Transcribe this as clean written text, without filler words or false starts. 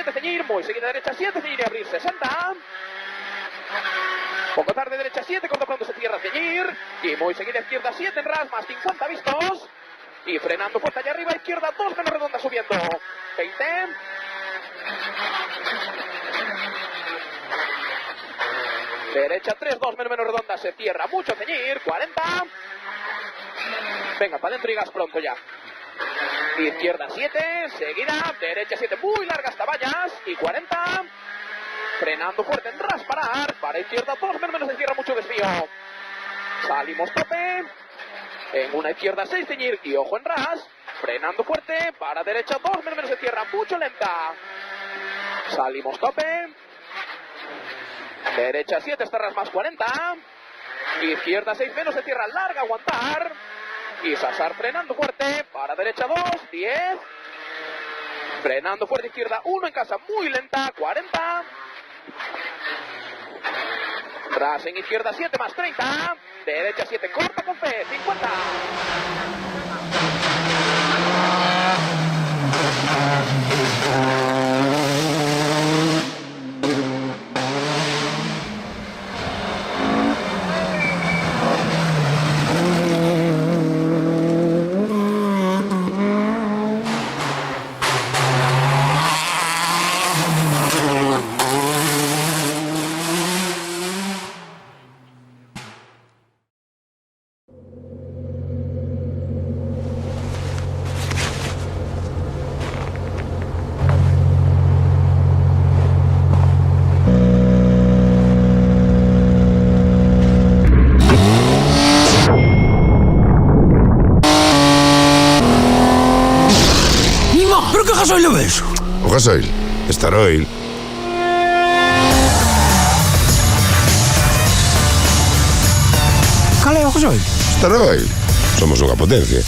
7, ceñir, muy seguida derecha 7, ceñir y abrir 60. Poco tarde derecha 7, corto pronto se cierra, ceñir. Y muy seguida izquierda 7 en ras, más 50 vistos. Y frenando fuerte allá arriba, izquierda 2 menos redonda subiendo. 20. Derecha 3, 2 menos redonda, se cierra mucho, ceñir. 40. Venga, para adentro y gas pronto ya. Izquierda 7, seguida, derecha 7, muy larga hasta vallas. Y 40. Frenando fuerte en ras, parar. Para izquierda 2 menos se cierra mucho desvío. Salimos tope. En una izquierda 6, ceñir y ojo en ras. Frenando fuerte, para derecha 2 menos se cierra mucho lenta. Salimos tope. Derecha 7, hasta ras más 40. Izquierda 6 menos se cierra larga, aguantar. Y Sasar frenando fuerte, para derecha 2, 10. Frenando fuerte izquierda 1 en casa muy lenta, 40. Ras en izquierda 7 más 30. Derecha 7 corta con fe, 50. ¿Pero qué gasoil lo ves? O gasoil, Staroil. Cal é o gasoil? Staroil. Somos unha potencia.